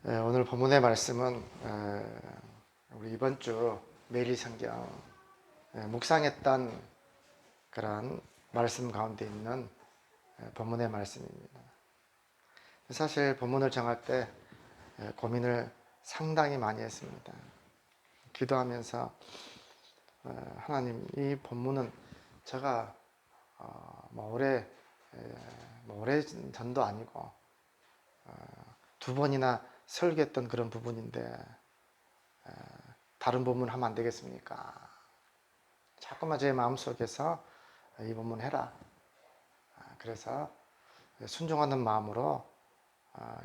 오늘 본문의 말씀은 우리 이번 주 매일 성경 묵상했던 그런 말씀 가운데 있는 본문의 말씀입니다. 사실 본문을 정할 때 고민을 상당히 많이 했습니다. 기도하면서 하나님, 이 본문은 제가 오래 전도 아니고 두 번이나 설교했던 그런 부분인데 다른 본문 하면 안 되겠습니까? 자꾸만 제 마음속에서 이 본문 해라. 그래서 순종하는 마음으로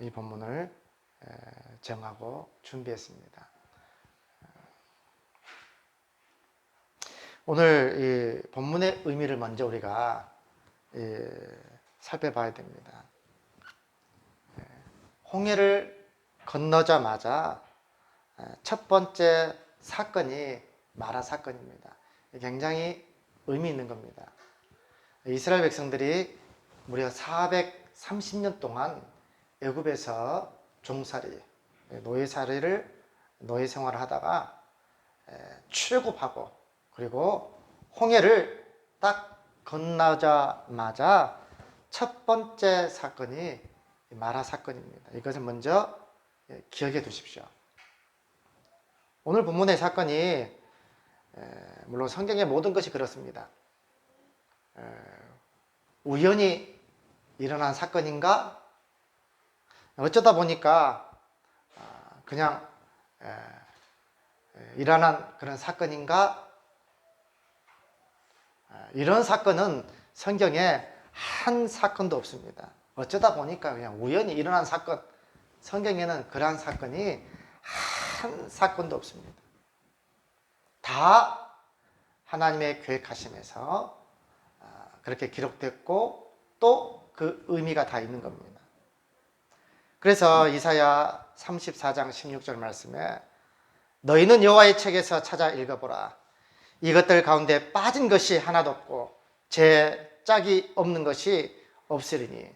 이 본문을 정하고 준비했습니다. 오늘 이 본문의 의미를 먼저 우리가 살펴봐야 됩니다. 홍해를 건너자마자 첫 번째 사건이 마라 사건입니다. 굉장히 의미 있는 겁니다. 이스라엘 백성들이 무려 430년 동안 애굽에서 종살이, 노예 생활을 하다가 출애굽하고 그리고 홍해를 딱 건너자마자 첫 번째 사건이 마라 사건입니다. 이것을 먼저 기억해 두십시오. 오늘 본문의 사건이 물론 성경의 모든 것이 그렇습니다. 우연히 일어난 사건인가? 어쩌다 보니까 그냥 일어난 그런 사건인가? 이런 사건은 성경에 한 사건도 없습니다. 어쩌다 보니까 그냥 우연히 일어난 사건, 성경에는 그러한 사건이 한 사건도 없습니다. 다 하나님의 계획하심에서 그렇게 기록됐고 또 그 의미가 다 있는 겁니다. 그래서 이사야 34장 16절 말씀에 너희는 여호와의 책에서 찾아 읽어보라. 이것들 가운데 빠진 것이 하나도 없고 제 짝이 없는 것이 없으리니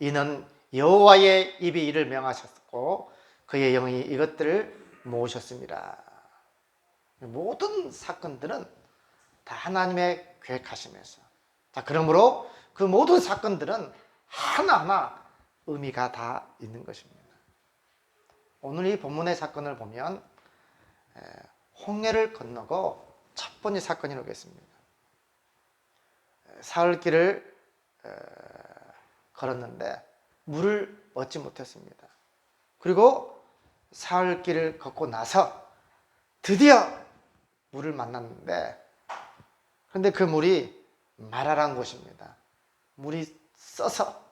이는 여호와의 입이 이를 명하셨고 그의 영이 이것들을 모으셨습니다. 모든 사건들은 다 하나님의 계획하심에서, 자, 그러므로 그 모든 사건들은 하나하나 의미가 다 있는 것입니다. 오늘 이 본문의 사건을 보면 홍해를 건너고 첫 번째 사건이 오겠습니다. 사흘길을 걸었는데 물을 얻지 못했습니다. 그리고 사흘길을 걷고 나서 드디어 물을 만났는데, 그런데 그 물이 마라란 곳입니다. 물이 써서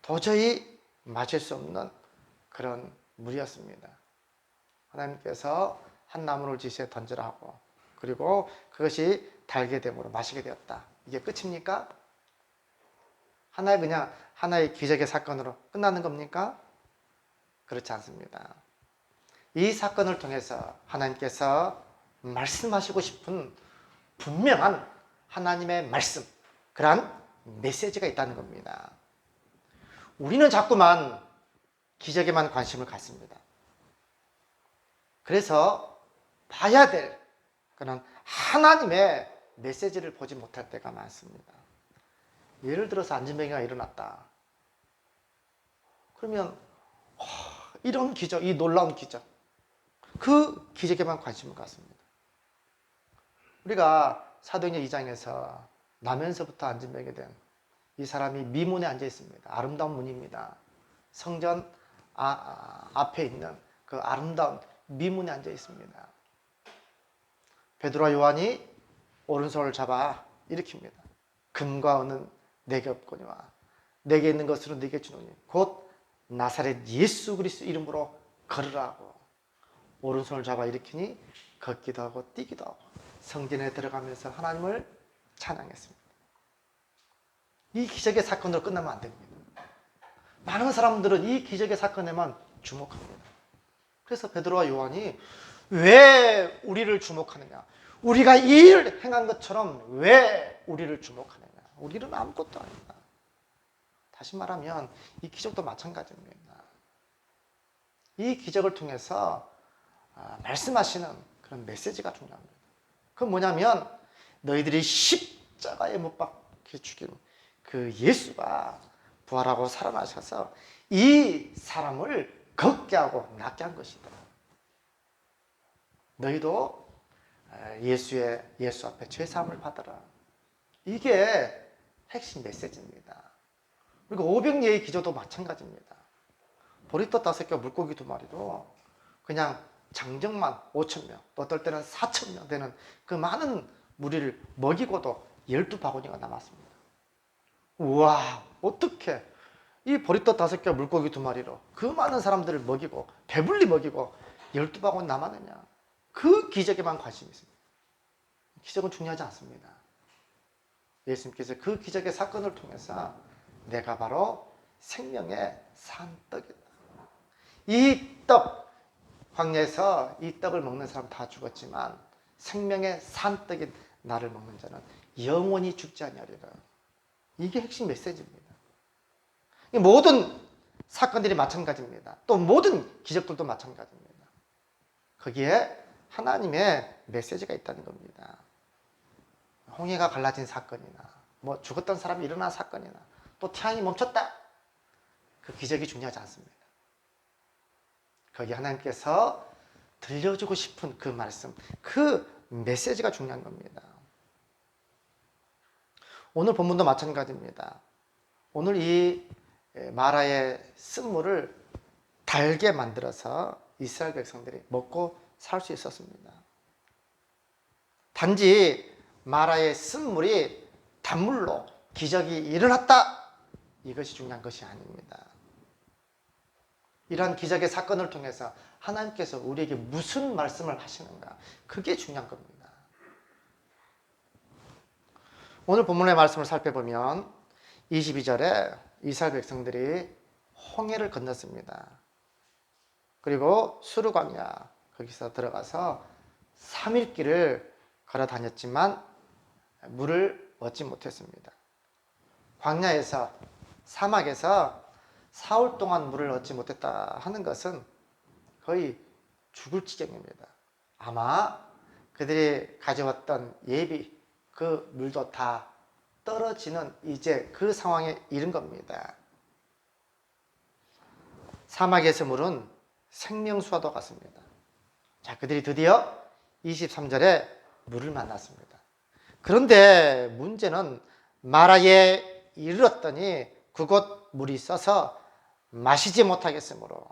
도저히 마실 수 없는 그런 물이었습니다. 하나님께서 한 나무를 지시에 던지라 하고 그리고 그것이 달게 되므로 마시게 되었다. 이게 끝입니까? 하나의 기적의 사건으로 끝나는 겁니까? 그렇지 않습니다. 이 사건을 통해서 하나님께서 말씀하시고 싶은 분명한 하나님의 말씀, 그러한 메시지가 있다는 겁니다. 우리는 자꾸만 기적에만 관심을 갖습니다. 그래서 봐야 될 그런 하나님의 메시지를 보지 못할 때가 많습니다. 예를 들어서 안진뱅이가 일어났다. 그러면 이런 기적, 이 놀라운 기적, 그 기적에만 관심을 갖습니다. 우리가 사도행전 2장에서 나면서부터 안진뱅이 된 이 사람이 미문에 앉아 있습니다. 아름다운 문입니다. 성전 앞에 있는 그 아름다운 미문에 앉아 있습니다. 베드로와 요한이 오른손을 잡아 일으킵니다. 금과 은은 내게 없거니와 내게 있는 것으로 네게 주노니 곧 나사렛 예수 그리스도 이름으로 걸으라고 오른손을 잡아 일으키니 걷기도 하고 뛰기도 하고 성전에 들어가면서 하나님을 찬양했습니다. 이 기적의 사건으로 끝나면 안 됩니다. 많은 사람들은 이 기적의 사건에만 주목합니다. 그래서 베드로와 요한이 왜 우리를 주목하느냐? 우리가 이 일을 행한 것처럼 왜 우리를 주목하느냐? 우리는 아무것도 아니다. 다시 말하면 이 기적도 마찬가지입니다. 이 기적을 통해서 말씀하시는 그런 메시지가 중요합니다. 그건 뭐냐면 너희들이 십자가에 못 박혀 죽인 그 예수가 부활하고 살아나셔서 이 사람을 걷게 하고 낫게 한 것이다. 너희도 예수 앞에 죄사함을 받아라. 이게 핵심 메시지입니다. 그리고 오병이의 기저도 마찬가지입니다. 보리떡 5개, 물고기 2마리로 그냥 장정만 5,000명, 또 어떨 때는 4,000명 되는 그 많은 무리를 먹이고도 12바구니가 남았습니다. 우와, 어떻게 이 보리떡 5개, 물고기 2마리로 그 많은 사람들을 먹이고 배불리 먹이고 12바구니 남았느냐. 그 기적에만 관심이 있습니다. 기적은 중요하지 않습니다. 예수님께서 그 기적의 사건을 통해서 내가 바로 생명의 산떡이다. 이 떡, 광야에서 이 떡을 먹는 사람 다 죽었지만 생명의 산떡인 나를 먹는 자는 영원히 죽지 아니하리라. 이게 핵심 메시지입니다. 모든 사건들이 마찬가지입니다. 또 모든 기적들도 마찬가지입니다. 거기에 하나님의 메시지가 있다는 겁니다. 홍해가 갈라진 사건이나 뭐 죽었던 사람이 일어난 사건이나 또 태양이 멈췄다. 그 기적이 중요하지 않습니다. 거기 하나님께서 들려주고 싶은 그 말씀, 그 메시지가 중요한 겁니다. 오늘 본문도 마찬가지입니다. 오늘 이 마라의 쓴물을 달게 만들어서 이스라엘 백성들이 먹고 살 수 있었습니다. 단지 마라의 쓴물이 단물로 기적이 일어났다. 이것이 중요한 것이 아닙니다. 이러한 기적의 사건을 통해서 하나님께서 우리에게 무슨 말씀을 하시는가. 그게 중요한 겁니다. 오늘 본문의 말씀을 살펴보면 22절에 이스라엘 백성들이 홍해를 건넜습니다. 그리고 수르 광야 거기서 들어가서 3일 길을 걸어 다녔지만 물을 얻지 못했습니다. 광야에서 사막에서 4월 동안 물을 얻지 못했다 하는 것은 거의 죽을 지경입니다. 아마 그들이 가져왔던 예비 그 물도 다 떨어지는 이제 그 상황에 이른 겁니다. 사막에서 물은 생명수와도 같습니다. 자, 그들이 드디어 23절에 물을 만났습니다. 그런데 문제는 마라에 이르렀더니 그곳 물이 써서 마시지 못하겠으므로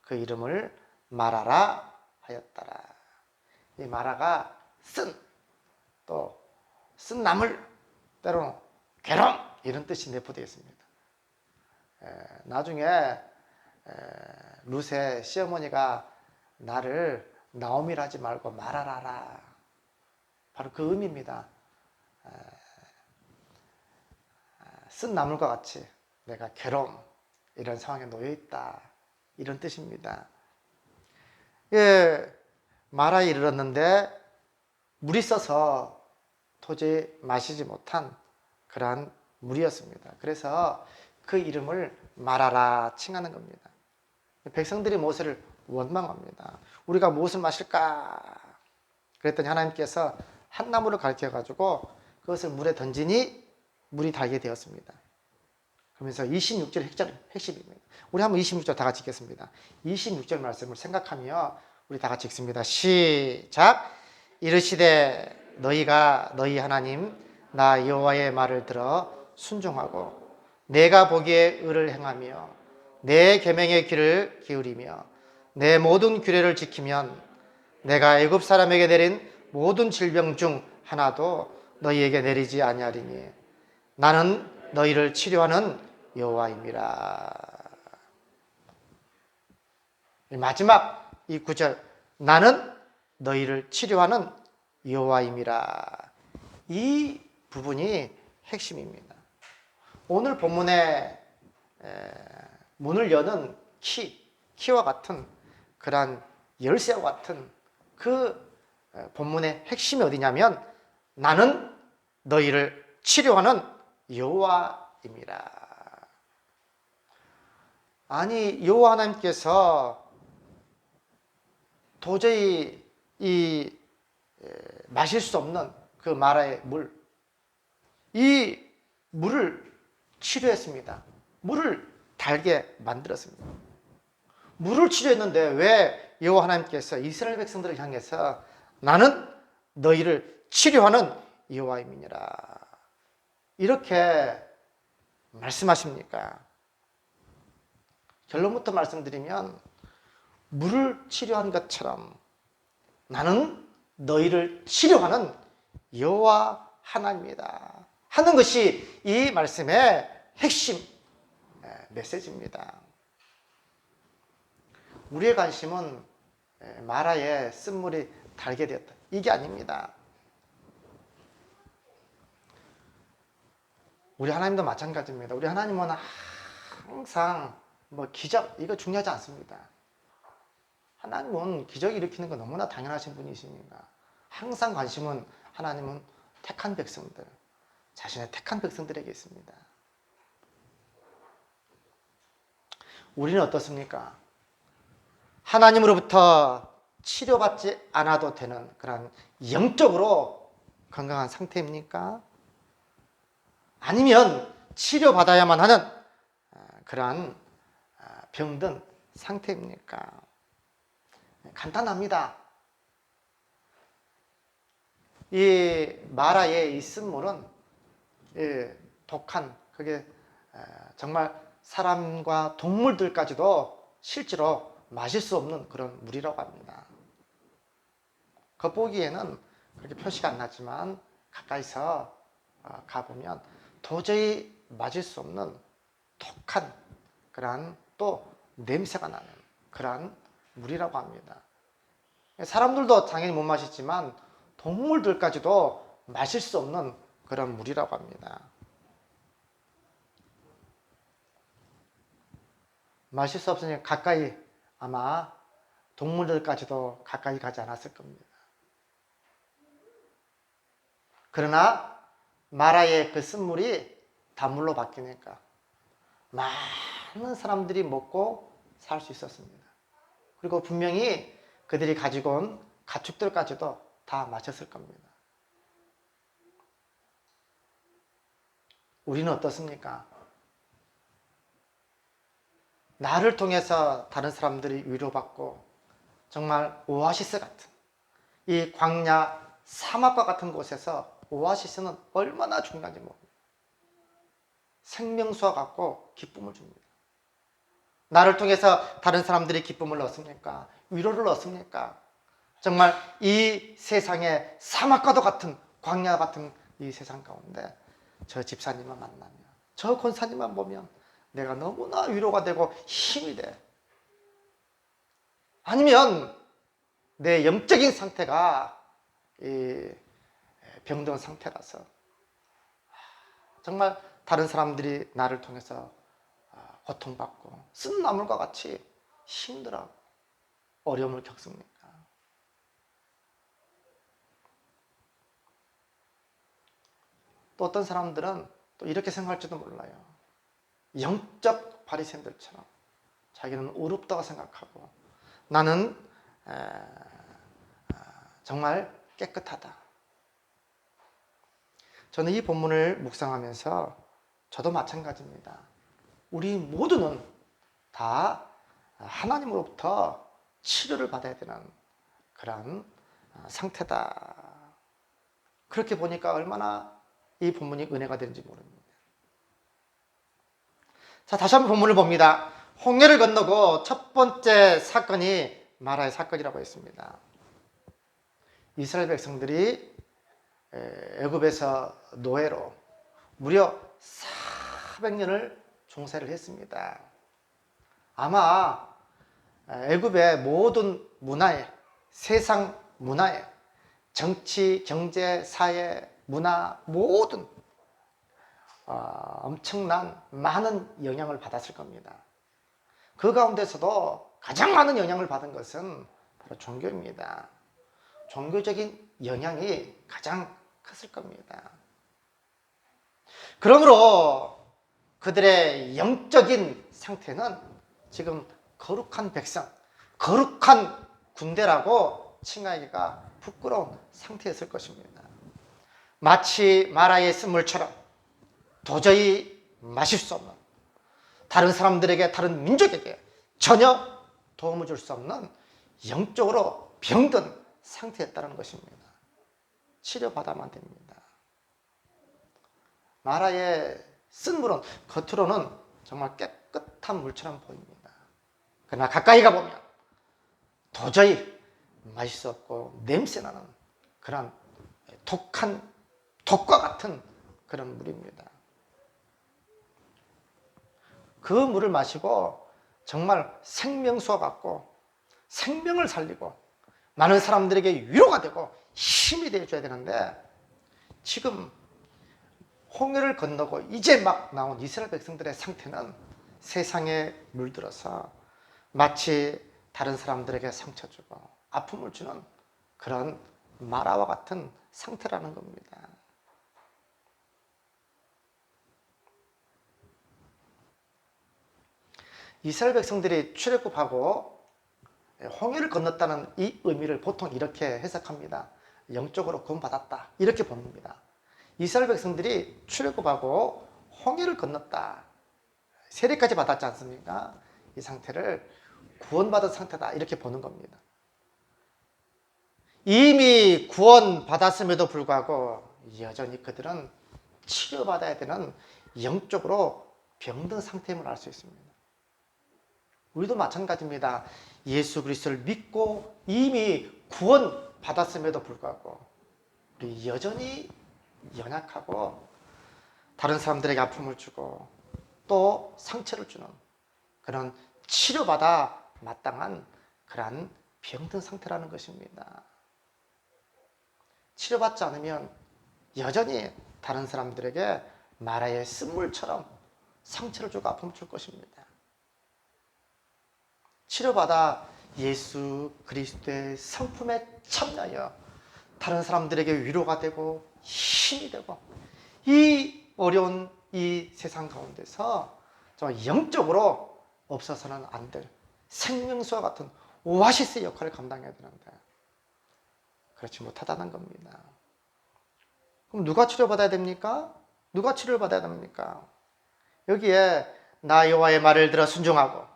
그 이름을 마라라 하였더라. 이 마라가 쓴 나물, 때로는 괴로움 이런 뜻이 내포되어 있습니다. 나중에 룻의 시어머니가 나를 나오미라 하지 말고 마라라라, 바로 그 의미입니다. 쓴 나물과 같이 내가 괴로움 이런 상황에 놓여 있다, 이런 뜻입니다. 예, 마라에 이르렀는데 물이 써서 도저히 마시지 못한 그러한 물이었습니다. 그래서 그 이름을 마라라 칭하는 겁니다. 백성들이 모세를 원망합니다. 우리가 무엇을 마실까? 그랬더니 하나님께서 한 나무를 가르쳐 가지고 그것을 물에 던지니 물이 달게 되었습니다. 그러면서 26절 핵심입니다. 우리 한번 26절 다 같이 읽겠습니다. 26절 말씀을 생각하며 우리 다 같이 읽습니다. 시작. 이르시되 너희가 너희 하나님 나 여호와의 말을 들어 순종하고 내가 보기에 의를 행하며 내 계명의 귀를 기울이며 내 모든 규례를 지키면 내가 애굽 사람에게 내린 모든 질병 중 하나도 너희에게 내리지 아니하리니 나는 너희를 치료하는 여호와임이라. 마지막 이 9절, 나는 너희를 치료하는 여호와임이라. 이 부분이 핵심입니다. 오늘 본문의 문을 여는 키와 같은 그러한 열쇠와 같은 그 본문의 핵심이 어디냐면 나는 너희를 치료하는 여호와임이라. 아니, 여호와 하나님께서 도저히 마실 수 없는 그 마라의 물, 이 물을 치료했습니다. 물을 달게 만들었습니다. 물을 치료했는데 왜 여호와 하나님께서 이스라엘 백성들을 향해서 나는 너희를 치료하는 여호와임이니라 이렇게 말씀하십니까? 결론부터 말씀드리면 물을 치료한 것처럼 나는 너희를 치료하는 여호와 하나님이다 하는 것이 이 말씀의 핵심 메시지입니다. 우리의 관심은 마라에 쓴물이 달게 되었다 이게 아닙니다. 우리 하나님도 마찬가지입니다. 우리 하나님은 항상 기적 이거 중요하지 않습니다. 하나님은 기적 일으키는 거 너무나 당연하신 분이시니까 항상 관심은 하나님은 택한 백성들, 자신의 택한 백성들에게 있습니다. 우리는 어떻습니까? 하나님으로부터 치료받지 않아도 되는 그런 영적으로 건강한 상태입니까? 아니면 치료받아야만 하는 그러한 병든 상태입니까? 간단합니다. 이 마라의 이 쓴물은 독한 그게 정말 사람과 동물들까지도 실제로 마실 수 없는 그런 물이라고 합니다. 겉보기에는 그렇게 표시가 안 나지만 가까이서 가보면 도저히 마실 수 없는 독한 그러한 또 냄새가 나는 그러한 물이라고 합니다. 사람들도 당연히 못 마시지만 동물들까지도 마실 수 없는 그런 물이라고 합니다. 마실 수 없으니 가까이 아마 동물들까지도 가까이 가지 않았을 겁니다. 그러나 마라의 그 쓴물이 단물로 바뀌니까 많은 사람들이 먹고 살 수 있었습니다. 그리고 분명히 그들이 가지고 온 가축들까지도 다 마셨을 겁니다. 우리는 어떻습니까? 나를 통해서 다른 사람들이 위로받고 정말 오아시스 같은 이 광야 사막과 같은 곳에서 오아시스는 얼마나 중요한지 모릅니다. 생명수와 같고 기쁨을 줍니다. 나를 통해서 다른 사람들이 기쁨을 얻습니까? 위로를 얻습니까? 정말 이 세상의 사막과도 같은 광야 같은 이 세상 가운데 저 집사님만 만나면 저 권사님만 보면 내가 너무나 위로가 되고 힘이 돼. 아니면 내 영적인 상태가 이 병든 상태라서 정말 다른 사람들이 나를 통해서 고통받고 쓴 나물과 같이 힘들어 어려움을 겪습니까? 또 어떤 사람들은 또 이렇게 생각할지도 몰라요. 영적 바리새인들처럼 자기는 어렵다고 생각하고 나는 정말 깨끗하다. 저는 이 본문을 묵상하면서 저도 마찬가지입니다. 우리 모두는 다 하나님으로부터 치료를 받아야 되는 그런 상태다. 그렇게 보니까 얼마나 이 본문이 은혜가 되는지 모릅니다. 자, 다시 한번 본문을 봅니다. 홍해를 건너고 첫 번째 사건이 마라의 사건이라고 했습니다. 이스라엘 백성들이 애굽에서 노예로 무려 400년을 종살이를 했습니다. 아마 애굽의 모든 문화에, 세상 문화에, 정치, 경제, 사회, 문화 모든 엄청난 많은 영향을 받았을 겁니다. 그 가운데서도 가장 많은 영향을 받은 것은 바로 종교입니다. 종교적인 영향이 가장 컸을 겁니다. 그러므로 그들의 영적인 상태는 지금 거룩한 백성, 거룩한 군대라고 칭하기가 부끄러운 상태였을 것입니다. 마치 마라의 쓴물처럼 도저히 마실 수 없는, 다른 사람들에게, 다른 민족에게 전혀 도움을 줄 수 없는 영적으로 병든 상태였다는 것입니다. 치료받아만 됩니다. 마라의 쓴물은 겉으로는 정말 깨끗한 물처럼 보입니다. 그러나 가까이 가보면 도저히 마실 수 없고 냄새나는 그런 독과 같은 그런 물입니다. 그 물을 마시고 정말 생명수와 같고 생명을 살리고 많은 사람들에게 위로가 되고 힘이 되어줘야 되는데, 지금 홍해를 건너고 이제 막 나온 이스라엘 백성들의 상태는 세상에 물들어서 마치 다른 사람들에게 상처 주고 아픔을 주는 그런 마라와 같은 상태라는 겁니다. 이스라엘 백성들이 출애굽하고 홍해를 건넜다는 이 의미를 보통 이렇게 해석합니다. 영적으로 구원받았다, 이렇게 봅니다. 이스라엘 백성들이 출애굽하고 홍해를 건넜다, 세례까지 받았지 않습니까? 이 상태를 구원받은 상태다, 이렇게 보는 겁니다. 이미 구원받았음에도 불구하고 여전히 그들은 치료받아야 되는 영적으로 병든 상태임을 알 수 있습니다. 우리도 마찬가지입니다. 예수 그리스도를 믿고 이미 구원받았음에도 불구하고 우리 여전히 연약하고 다른 사람들에게 아픔을 주고 또 상처를 주는 그런 치료받아 마땅한 그러한 병든 상태라는 것입니다. 치료받지 않으면 여전히 다른 사람들에게 마라의 쓴물처럼 상처를 주고 아픔을 줄 것입니다. 치료받아 예수 그리스도의 성품에 참여하여 다른 사람들에게 위로가 되고 힘이 되고 이 어려운 이 세상 가운데서 영적으로 없어서는 안 될 생명수와 같은 오아시스의 역할을 감당해야 되는데 그렇지 못하다는 겁니다. 그럼 누가 치료받아야 됩니까? 누가 치료를 받아야 됩니까? 여기에 나 여호와의 말을 들어 순종하고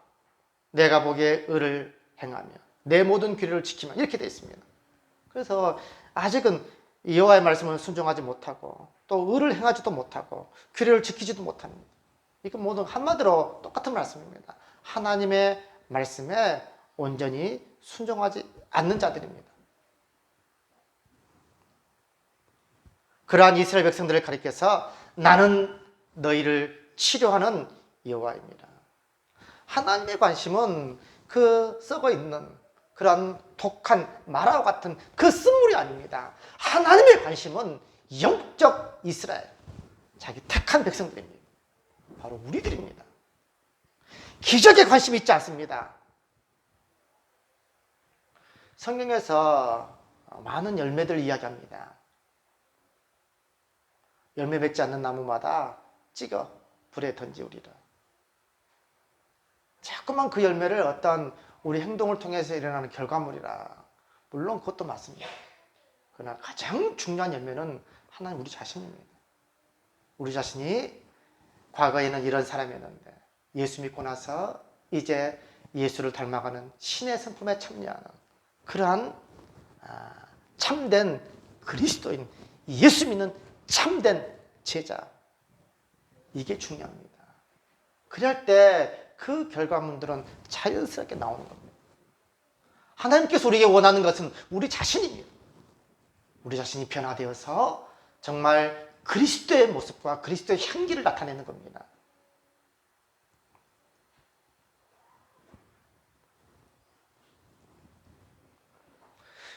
내가 보기에 의를 행하며 내 모든 규례를 지키며 이렇게 되어 있습니다. 그래서 아직은 여호와의 말씀을 순종하지 못하고 또 의를 행하지도 못하고 규례를 지키지도 못합니다. 이건 모두 한마디로 똑같은 말씀입니다. 하나님의 말씀에 온전히 순종하지 않는 자들입니다. 그러한 이스라엘 백성들을 가리켜서 나는 너희를 치료하는 여호와입니다. 하나님의 관심은 그 썩어 있는 그런 독한 마라와 같은 그 쓴물이 아닙니다. 하나님의 관심은 영적 이스라엘, 자기 택한 백성들입니다. 바로 우리들입니다. 기적에 관심이 있지 않습니다. 성경에서 많은 열매들 이야기합니다. 열매 맺지 않는 나무마다 찍어 불에 던지우리라. 자꾸만 그 열매를 어떤 우리 행동을 통해서 일어나는 결과물이라. 물론 그것도 맞습니다. 그러나 가장 중요한 열매는 하나님 우리 자신입니다. 우리 자신이 과거에는 이런 사람이었는데 예수 믿고 나서 이제 예수를 닮아가는 신의 성품에 참여하는 그러한 참된 그리스도인, 예수 믿는 참된 제자, 이게 중요합니다. 그럴 때 그 결과물들은 자연스럽게 나오는 겁니다. 하나님께서 우리에게 원하는 것은 우리 자신입니다. 우리 자신이 변화되어서 정말 그리스도의 모습과 그리스도의 향기를 나타내는 겁니다.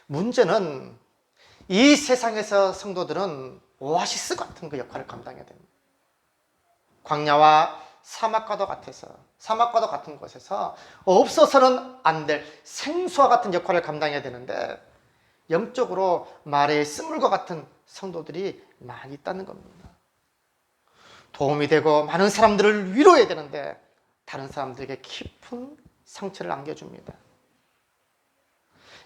문제는 이 세상에서 성도들은 오아시스 같은 그 역할을 감당해야 됩니다. 광야와 사막과도 같은 곳에서 없어서는 안 될 생수와 같은 역할을 감당해야 되는데 영적으로 말의 쓴물과 같은 성도들이 많이 있다는 겁니다. 도움이 되고 많은 사람들을 위로해야 되는데 다른 사람들에게 깊은 상처를 안겨줍니다.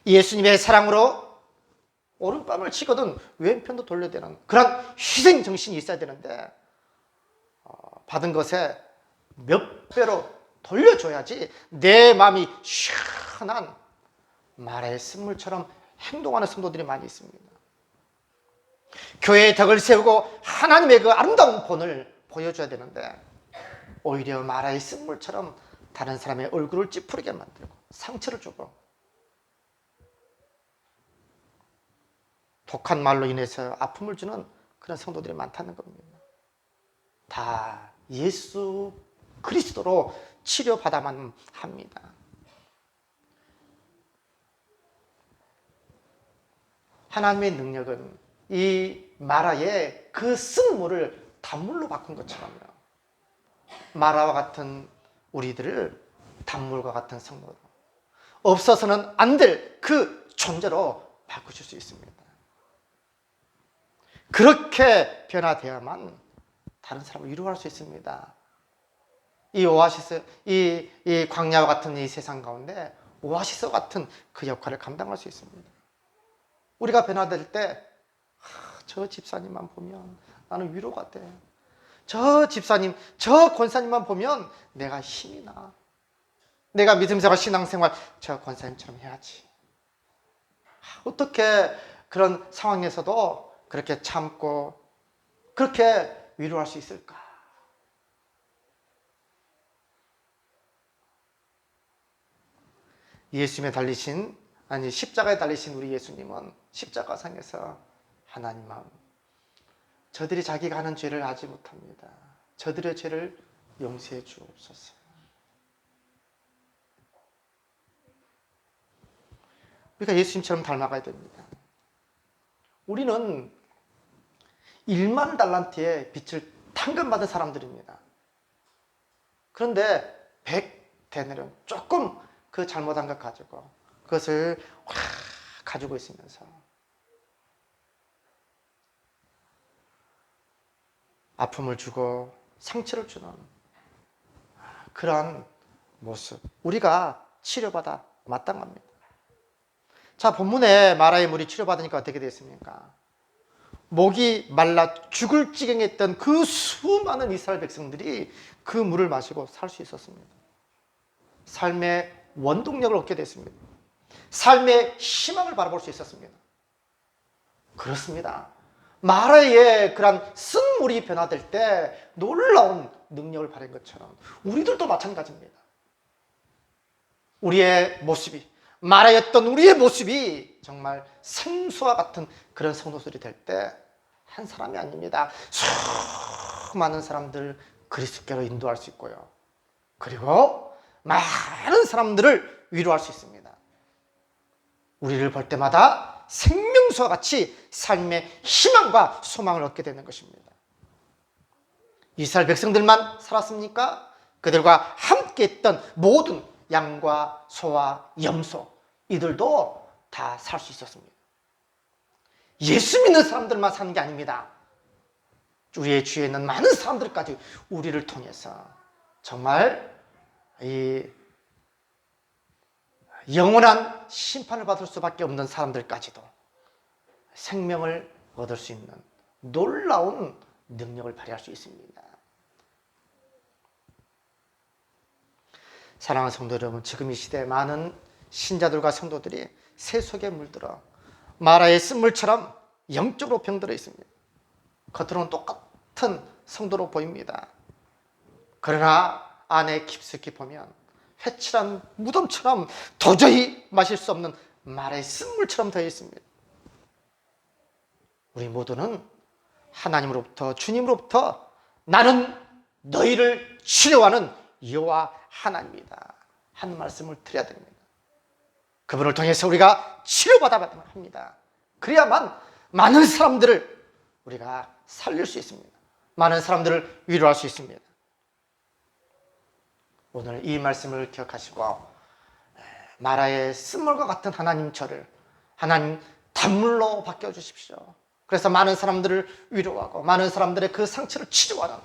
예수님의 사랑으로 오른뺨을 치거든 왼편도 돌려대는 그런 희생 정신이 있어야 되는데 받은 것에 몇 배로 돌려줘야지 내 마음이 시원한 말의 쓴물처럼 행동하는 성도들이 많이 있습니다. 교회의 덕을 세우고 하나님의 그 아름다운 본을 보여줘야 되는데 오히려 말의 쓴물처럼 다른 사람의 얼굴을 찌푸리게 만들고 상처를 주고 독한 말로 인해서 아픔을 주는 그런 성도들이 많다는 겁니다. 다 예수 그리스도로 치료받아만 합니다. 하나님의 능력은 이 마라의 그 쓴물을 단물로 바꾼 것처럼요. 마라와 같은 우리들을 단물과 같은 성도로 없어서는 안 될 그 존재로 바꾸실 수 있습니다. 그렇게 변화되어야만 다른 사람을 위로할 수 있습니다. 이 오아시스, 이 광야와 같은 이 세상 가운데 오아시스와 같은 그 역할을 감당할 수 있습니다. 우리가 변화될 때, 저 집사님만 보면 나는 위로가 돼. 저 집사님, 저 권사님만 보면 내가 힘이 나. 내가 믿음생활, 신앙생활, 저 권사님처럼 해야지. 어떻게 그런 상황에서도 그렇게 참고 그렇게 위로할 수 있을까? 예수님의 달리신, 아니 십자가에 달리신 우리 예수님은 십자가상에서 하나님 마음, 저들이 자기가 하는 죄를 알지 못합니다. 저들의 죄를 용서해 주옵소서. 우리가 예수님처럼 닮아가야 됩니다. 우리는 1만 달란트의 빚을 탕감받은 사람들입니다. 그런데 100데나리온 조금 그 잘못한 것 가지고 그것을 가지고 있으면서 아픔을 주고 상처를 주는 그러한 모습, 우리가 치료받아 마땅합니다. 자, 본문에 마라의 물이 치료받으니까 어떻게 됐습니까? 목이 말라 죽을 지경에 있던 그 수많은 이스라엘 백성들이 그 물을 마시고 살 수 있었습니다. 삶의 원동력을 얻게 됐습니다. 삶의 희망을 바라볼 수 있었습니다. 그렇습니다. 마라의 그런 쓴 물이 변화될 때 놀라운 능력을 발휘한 것처럼 우리들도 마찬가지입니다. 우리의 모습이, 마라였던 우리의 모습이 정말 생수와 같은 그런 성도들이 될 때 한 사람이 아닙니다. 수많은 사람들 그리스도께로 인도할 수 있고요. 그리고 많은 사람들을 위로할 수 있습니다. 우리를 볼 때마다 생명수와 같이 삶의 희망과 소망을 얻게 되는 것입니다. 이스라엘 백성들만 살았습니까? 그들과 함께 했던 모든 양과 소와 염소, 이들도 다 살 수 있었습니다. 예수 믿는 사람들만 사는 게 아닙니다. 우리의 주위에 있는 많은 사람들까지 우리를 통해서 정말 이 영원한 심판을 받을 수밖에 없는 사람들까지도 생명을 얻을 수 있는 놀라운 능력을 발휘할 수 있습니다. 사랑하는 성도 여러분, 지금 이 시대에 많은 신자들과 성도들이 새 속에 물들어 마라의 쓴물처럼 영적으로 병들어 있습니다. 겉으로는 똑같은 성도로 보입니다. 그러나 안에 깊숙이 보면 회칠한 무덤처럼 도저히 마실 수 없는 마라의 쓴물처럼 되어 있습니다. 우리 모두는 하나님으로부터, 주님으로부터 나는 너희를 치료하는 여호와 하나님이다 한 말씀을 드려야 됩니다. 그분을 통해서 우리가 치료받아야 합니다. 그래야만 많은 사람들을 우리가 살릴 수 있습니다. 많은 사람들을 위로할 수 있습니다. 오늘 이 말씀을 기억하시고 마라의 쓴물과 같은 하나님 저를 하나님 단물로 바뀌어주십시오. 그래서 많은 사람들을 위로하고 많은 사람들의 그 상처를 치료하는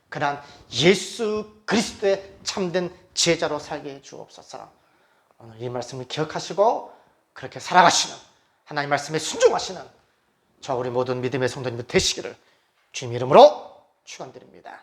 그런 예수 그리스도의 참된 제자로 살게 해 주옵소서. 오늘 이 말씀을 기억하시고 그렇게 살아가시는, 하나님 말씀에 순종하시는 저 우리 모든 믿음의 성도님들 되시기를 주님 이름으로 축원드립니다.